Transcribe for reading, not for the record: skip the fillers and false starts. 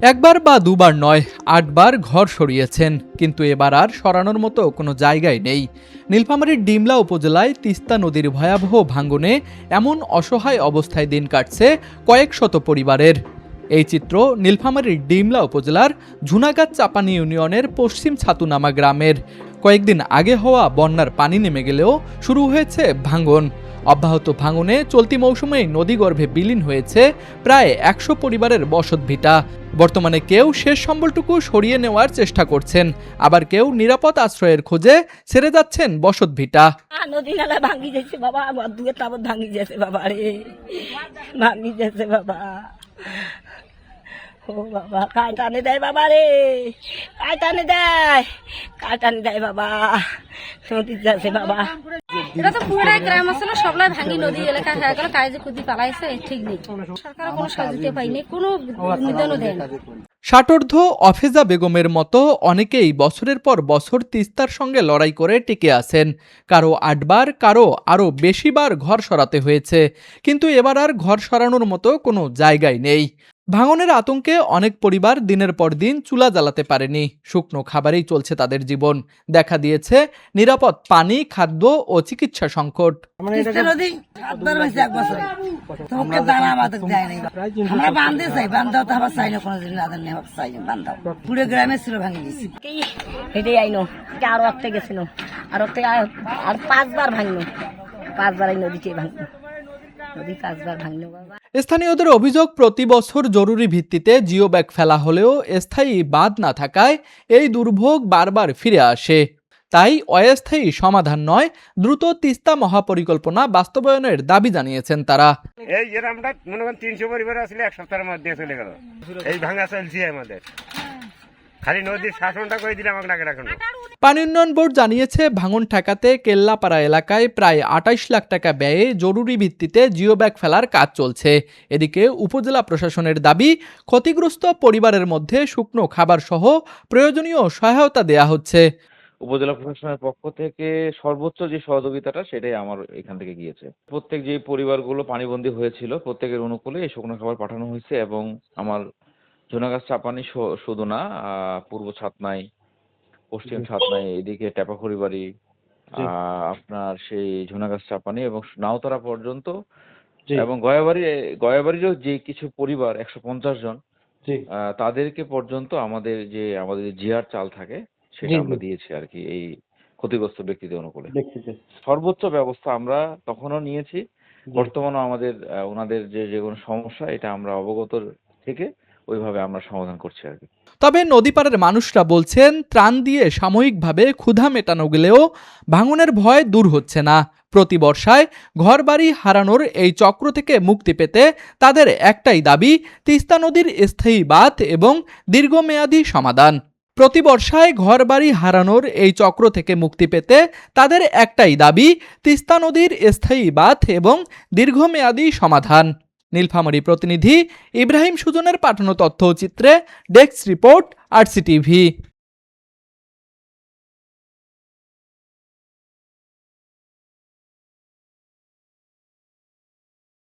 একবার বা দুবার নয়, ৮ বার ঘর সরিয়েছেন, কিন্তু এবার আর সরানোর মতো কোনো জায়গায় নেই। নীলফামারীর ডিমলা উপজেলায় তিস্তা নদীর ভয়াবহ ভাঙনে এমন অসহায় অবস্থায় দিন কাটছে কয়েক শত পরিবারের। এই চিত্র নীলফামারীর ডিমলা উপজেলার ঝুনাগাছ চাপানি ইউনিয়নের পশ্চিম ছাতুনামা গ্রামের। কয়েকদিন আগে হওয়া বন্যার পানি নেমে গেলেও শুরু হয়েছে ভাঙন। অব্যাহত ভাঙনে চলতি মৌসুমেই নদীগর্ভে বিলীন হয়েছে প্রায় ১০০ পরিবারের বসতভিটা। বর্তমানে কেউ শেষ সম্বলটুকু সরিয়ে নেওয়ার চেষ্টা করছেন, আবার কেউ নিরাপদ আশ্রয়ের খোঁজে ছেড়ে যাচ্ছেন বসতভিটা। নদী নালা ভাঙি যাচ্ছে বাবা, আমার দুয়ে তাবৎ ভাঙি যাচ্ছে বাবা রে, ভাঙি যাচ্ছে বাবা। ও বাবা, কায় টানে দেয় বাবা রে, কায় টানে দেয়, কায় টানে দেয় বাবা, নদী যাচ্ছে বাবা। এটা তো পুরোটাই গ্রাম আসলে সবলাই ভাঙি নদী এলাকা হয়ে গেল, কাজে কুদি পালাইছে, ঠিক নেই। সরকার কোনো সাহায্য পাইনি, কোনো নিদানও দেয় না। ষাটোর্ধ্ব অফেজা বেগমের মতো অনেকেই বছরের পর বছর তিস্তার সঙ্গে লড়াই করে টিকে আছেন। কারো ৮ বার, কারো আরও বেশিবার ঘর সরাতে হয়েছে, কিন্তু এবার আর ঘর সরানোর মতো কোনো জায়গায় নেই। ভাঙনের আতঙ্কে অনেক পরিবার দিনের পর দিন চুলা জ্বালাতে পারেনি, শুকনো খাবারেই চলছে তাদের জীবন। দেখা দিয়েছে নিরাপদ পানি, খাদ্য ও চিকিৎসা সংকট। পুরো গ্রামে ছিল ভাঙি গেছি, হেঁটে আইনো আরো একটা গেছিল, আর 5 বার ভাঙলো, 5 বার নদীতে ভাঙলো, নদী 5 বার ভাঙলো বাবা। স্থানীয়দের অভিযোগ, প্রতি বছর জরুরি ভিত্তিতে জিও ব্যাগ ফেলা হলেও স্থায়ী বাঁধ না থাকায় এই দুর্ভোগ বারবার ফিরে আসে। তাই অস্থায়ী সমাধান নয়, দ্রুত তিস্তা মহাপরিকল্পনা বাস্তবায়নের দাবি জানিয়েছেন তারা। এই গ্রামটা মনে করেন 300 পরিবার আসলে 1 সপ্তাহের মধ্যে চলে গেল, এই ভাঙা চলছে আমাদের। খালি নদীর শাসনটা করে দিলে আমাকে ডাকে রাখুন। পানি উন্নয়ন বোর্ড জানিয়েছে, ভাঙন ঠেকাতে কেল্লাপাড়া এলাকায় প্রায় ২৮ লাখ টাকা ব্যয়ে জরুরি ভিত্তিতে জিও ব্যাগ ফেলার কাজ চলছে। এদিকে উপজেলা প্রশাসনের দাবি, ক্ষতিগ্রস্ত পরিবারের মধ্যে শুকনো খাবার সহ প্রয়োজনীয় সহায়তা দেয়া হচ্ছে। উপজেলা প্রশাসনের পক্ষ থেকে সর্বোচ্চ যে সহযোগিতাটা সেটাই আমার এখান থেকে গিয়েছে। প্রত্যেক যে পরিবারগুলো পানিবন্দী হয়েছিল প্রত্যেকের অনুকূলে এই শুকনো খাবার পাঠানো হয়েছে, এবং আমার ঝুনাগাছ চাপানি শুধু না, পূর্ব ছাতনাই, পশ্চিম ছাতনাই, এদিকে টেপাখড়ি বাড়ি, আপনার সেই ঝুনাগাছ চাপানি এবং নাওতারা পর্যন্ত, এবং গয়াবাড়িরও যে কিছু পরিবার ১৫০ জন, তাদেরকে পর্যন্ত আমাদের জিআর চাল থাকে সেটা আমরা দিয়েছি আর কি, এই ক্ষতিগ্রস্ত ব্যক্তিদের অনুকূলে। সর্বোচ্চ ব্যবস্থা আমরা তখনও নিয়েছি, বর্তমানে আমাদের ওনাদের যে কোনো সমস্যা এটা আমরা অবগত থেকে ওইভাবে আমরা সমাধান করছি আর কি। তবে নদীপাড়ের মানুষরা বলছেন, ত্রাণ দিয়ে সাময়িকভাবে ক্ষুধা মেটানো গেলেও ভাঙনের ভয় দূর হচ্ছে না। প্রতি বর্ষায় ঘরবাড়ি হারানোর এই চক্র থেকে মুক্তি পেতে তাদের একটাই দাবি, তিস্তা নদীর স্থায়ী বাঁধ এবং দীর্ঘমেয়াদী সমাধান। প্রতি বর্ষায় ঘরবাড়ি হারানোর এই চক্র থেকে মুক্তি পেতে তাদের একটাই দাবি, তিস্তা নদীর স্থায়ী বাঁধ এবং দীর্ঘমেয়াদী সমাধান। নীলফামারী প্রতিনিধি ইব্রাহিম সুজনের পাঠানো তথ্যচিত্রে ডেস্ক রিপোর্ট, RCTV।